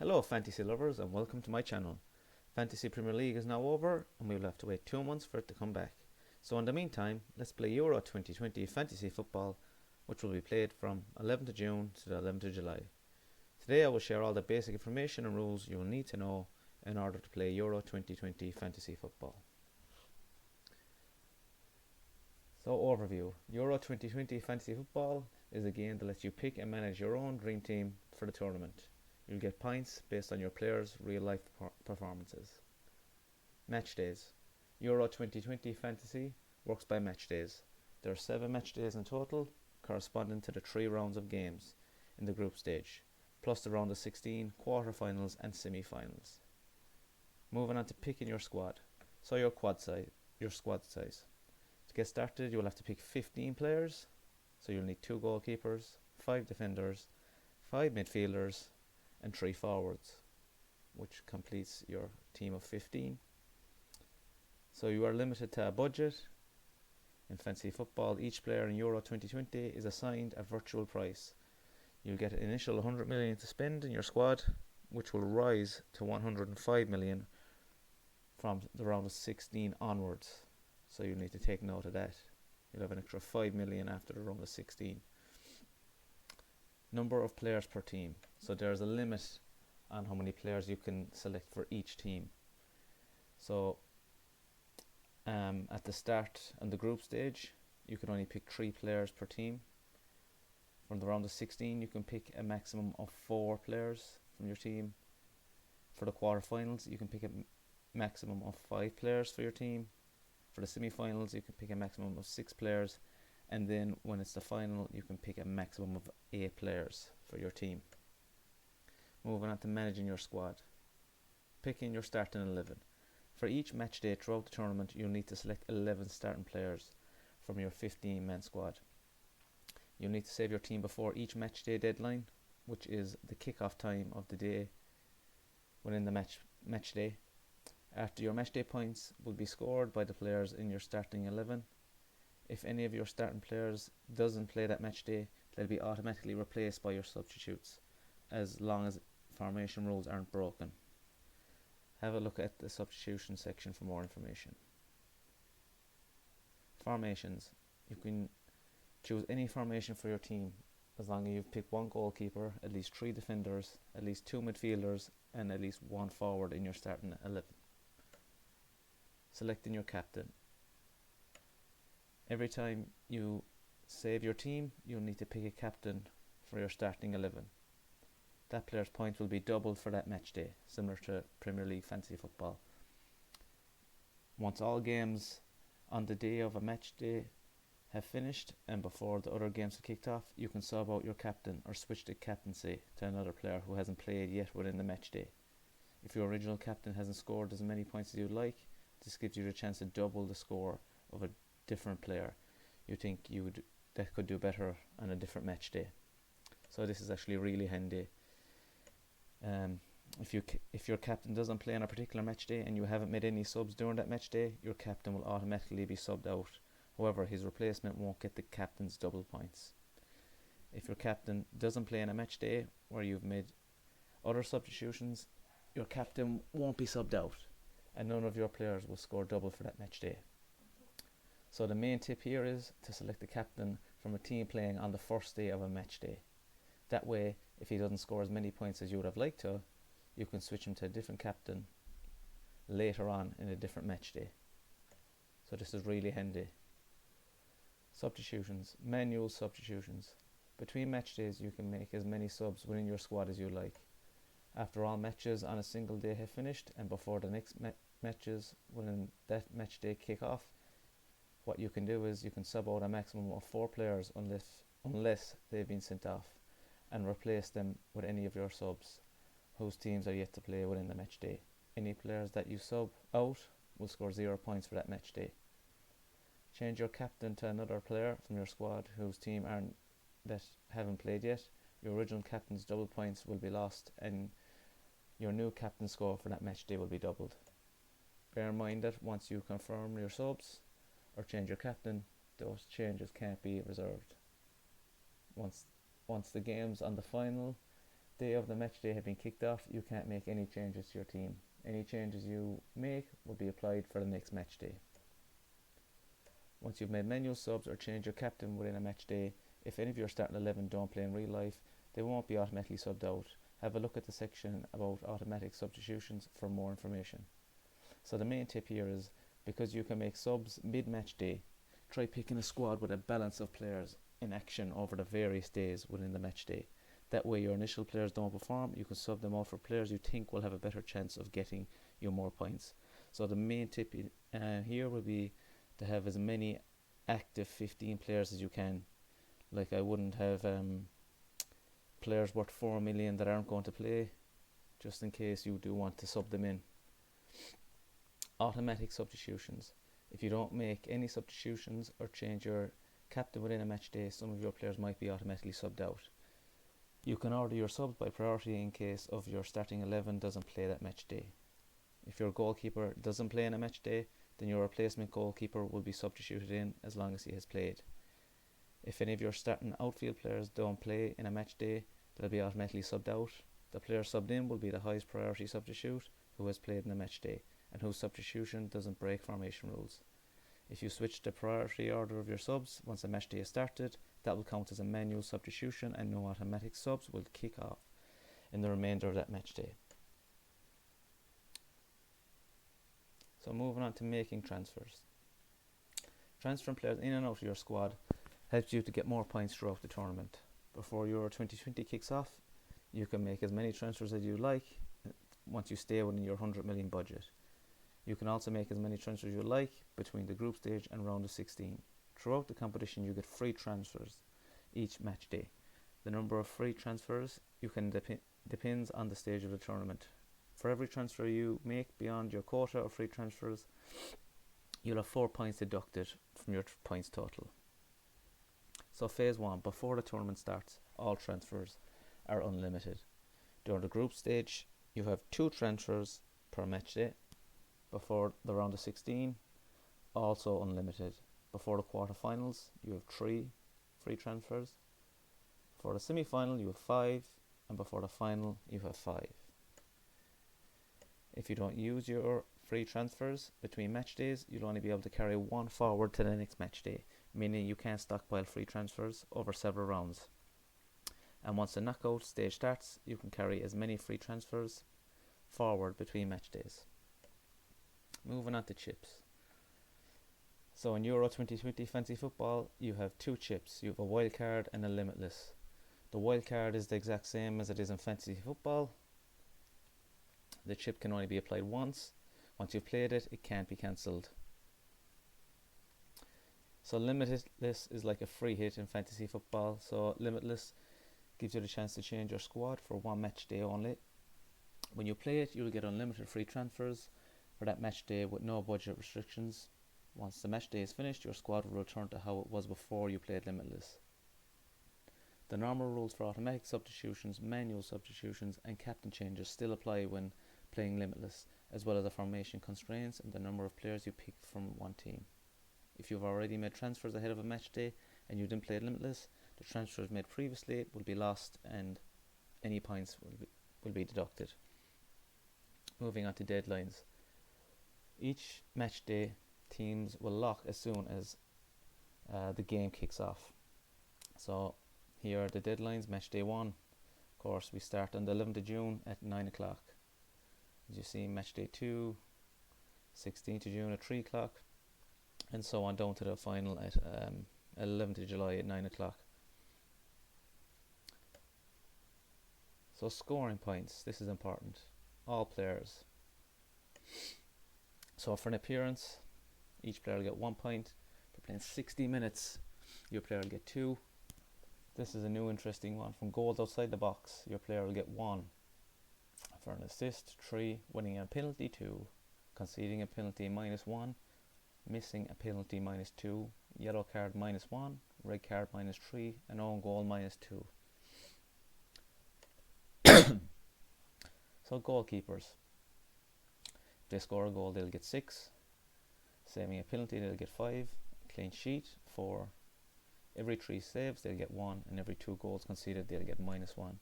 Hello fantasy lovers and welcome to my channel. Fantasy Premier League is now over and we will have to wait 2 months for it to come back. So in the meantime, let's play Euro 2020 fantasy football, which will be played from 11th of June to the 11th of July. Today I will share all the basic information and rules you will need to know in order to play Euro 2020 fantasy football. So overview, Euro 2020 fantasy football is a game that lets you pick and manage your own dream team for the tournament. You'll get points based on your players' real-life performances. Match days. Euro 2020 Fantasy works by match days. There are 7 match days in total, corresponding to the 3 rounds of games in the group stage, plus the round of 16, quarterfinals and semi-finals. Moving on to picking your squad. So your squad size. To get started, you will have to pick 15 players. So you'll need 2 goalkeepers, 5 defenders, 5 midfielders, and 3 forwards, which completes your team of 15. So you are limited to a budget. In fantasy football, each player in Euro 2020 is assigned a virtual price. You'll get an initial 100 million to spend in your squad, which will rise to 105 million from the round of 16 onwards. So you need to take note of that. You'll have an extra 5 million after the round of 16. Number of players per team. So there's a limit on how many players you can select for each team. So at the start and the group stage, you can only pick 3 players per team. From the round of 16, you can pick a maximum of 4 players from your team. For the quarterfinals, you can pick a maximum of 5 players for your team. For the semi-finals, you can pick a maximum of 6 players. And then when it's the final, you can pick a maximum of 8 players for your team. Moving on to managing your squad. Picking your starting 11. For each match day throughout the tournament, you'll need to select 11 starting players from your 15-man squad. You'll need to save your team before each match day deadline, which is the kick-off time of the day within the match day. After your match day points will be scored by the players in your starting 11. If any of your starting players doesn't play that match day, they'll be automatically replaced by your substitutes, as long as formation rules aren't broken. Have a look at the substitution section for more information. Formations. You can choose any formation for your team, as long as you've picked 1 goalkeeper, at least 3 defenders, at least 2 midfielders, and at least 1 forward in your starting 11. Selecting your captain. Every time you save your team, you'll need to pick a captain for your starting 11. That player's points will be doubled for that match day, similar to Premier League fantasy football. Once all games on the day of a match day have finished and before the other games have kicked off, you can sub out your captain or switch the captaincy to another player who hasn't played yet within the match day. If your original captain hasn't scored as many points as you'd like, this gives you the chance to double the score of a different player you think that could do better on a different match day. So this is actually really handy. If your captain doesn't play on a particular match day and you haven't made any subs during that match day, your captain will automatically be subbed out. However, his replacement won't get the captain's double points. If your captain doesn't play on a match day where you've made other substitutions, your captain won't be subbed out, and none of your players will score double for that match day. So the main tip here is to select the captain from a team playing on the first day of a match day. That way, if he doesn't score as many points as you would have liked to, you can switch him to a different captain later on in a different match day. So this is really handy. Substitutions, manual substitutions. Between match days, you can make as many subs within your squad as you like. After all matches on a single day have finished and before the next matches within that match day kick off, what you can do is you can sub out a maximum of 4 players unless they've been sent off, and replace them with any of your subs whose teams are yet to play within the match day. Any players that you sub out will score 0 points for that match day. Change your captain to another player from your squad whose team haven't played yet. Your original captain's double points will be lost and your new captain score for that match day will be doubled. Bear in mind that once you confirm your subs or change your captain, those changes can't be reserved. Once the game's on the final day of the match day have been kicked off, you can't make any changes to your team. Any changes you make will be applied for the next match day. Once you've made manual subs or changed your captain within a match day, if any of your starting 11 don't play in real life, they won't be automatically subbed out. Have a look at the section about automatic substitutions for more information. So the main tip here is, because you can make subs mid-match day, try picking a squad with a balance of players in action over the various days within the match day. That way your initial players don't perform, you can sub them out for players you think will have a better chance of getting you more points. So the main tip here will be to have as many active 15 players as you can. Like, I wouldn't have players worth 4 million that aren't going to play, just in case you do want to sub them in. Automatic substitutions. If you don't make any substitutions or change your captain within a match day, some of your players might be automatically subbed out. You can order your subs by priority in case of your starting 11 doesn't play that match day. If your goalkeeper doesn't play in a match day, then your replacement goalkeeper will be substituted in as long as he has played. If any of your starting outfield players don't play in a match day, they'll be automatically subbed out. The player subbed in will be the highest priority substitute who has played in a match day and whose substitution doesn't break formation rules. If you switch the priority order of your subs once the match day is started, that will count as a manual substitution and no automatic subs will kick off in the remainder of that match day. So moving on to making transfers. Transferring players in and out of your squad helps you to get more points throughout the tournament. Before Euro 2020 kicks off, you can make as many transfers as you like once you stay within your 100 million budget. You can also make as many transfers as you like between the group stage and round of 16. Throughout the competition you get free transfers each match day. The number of free transfers you can depends on the stage of the tournament. For every transfer you make beyond your quota of free transfers, you'll have 4 points deducted from your points total. So phase 1, before the tournament starts, all transfers are unlimited. During the group stage, you have 2 transfers per match day. Before the round of 16, also unlimited. Before the quarterfinals, you have 3 free transfers. For the semi-final, you have 5, and before the final, you have 5. If you don't use your free transfers between match days, you'll only be able to carry 1 forward to the next match day, meaning you can't stockpile free transfers over several rounds. And once the knockout stage starts, you can carry as many free transfers forward between match days. Moving on to chips. So in Euro 2020 Fantasy Football, you have 2 chips. You have a wild card and a limitless. The wild card is the exact same as it is in Fantasy Football. The chip can only be applied once. Once you've played it, it can't be cancelled. So Limitless is like a free hit in Fantasy Football. So Limitless gives you the chance to change your squad for 1 match day only. When you play it, you'll get unlimited free transfers for that match day with no budget restrictions. Once the match day is finished, your squad will return to how it was before you played Limitless. The normal rules for automatic substitutions, manual substitutions and captain changes still apply when playing Limitless, as well as the formation constraints and the number of players you pick from one team. If you've already made transfers ahead of a match day and you didn't play Limitless, the transfers made previously will be lost and any points will be deducted. Moving on to deadlines. Each match day teams will lock as soon as the game kicks off. So here are the deadlines. Match day 1, of course, we start on the 11th of June at 9 o'clock. As you see, match day 2, 16th of June at 3 o'clock, and so on down to the final at 11th of July at 9 o'clock. So scoring points, this is important. All players. So for an appearance, each player will get 1 point. For playing 60 minutes, your player will get 2. This is a new interesting one. From goals outside the box, your player will get 1. For an assist, 3. Winning a penalty, 2. Conceding a penalty, -1. Missing a penalty, -2. Yellow card, -1. Red card, -3. An own goal, -2. So goalkeepers. If they score a goal, they'll get 6. Saving a penalty, they'll get 5. Clean sheet, 4. Every 3 saves, they'll get 1. And every 2 goals conceded, they'll get -1.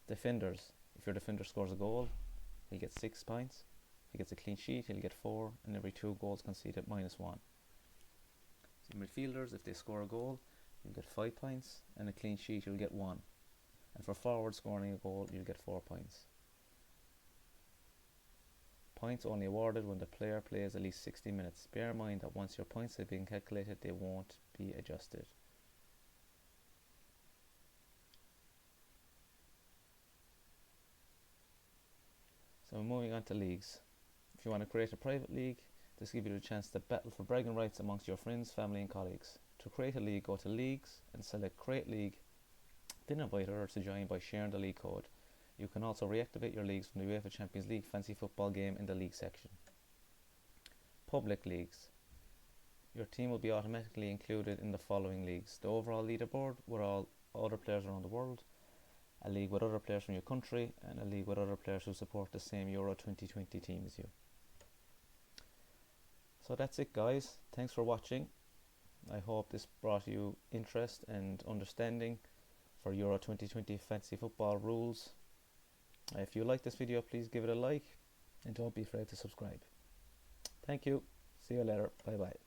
Defenders. If your defender scores a goal, he'll get 6 points. If he gets a clean sheet, he'll get 4, and every 2 goals conceded, -1. So midfielders, if they score a goal, you'll get 5 points, and a clean sheet, you'll get 1. And for forward scoring a goal, you'll get 4 points. Points only awarded when the player plays at least 60 minutes. Bear in mind that once your points have been calculated, they won't be adjusted. So moving on to leagues. If you want to create a private league, this gives you the chance to battle for bragging rights amongst your friends, family and colleagues. To create a league, go to Leagues and select Create League, then invite others to join by sharing the league code. You can also reactivate your leagues from the UEFA Champions League fantasy football game in the league section. Public leagues. Your team will be automatically included in the following leagues: the overall leaderboard with all other players around the world, a league with other players from your country, and a league with other players who support the same Euro 2020 team as you. So that's it, guys. Thanks for watching. I hope this brought you interest and understanding for Euro 2020 fantasy football rules. If you like this video, please give it a like and don't be afraid to subscribe. Thank you. See you later. Bye bye.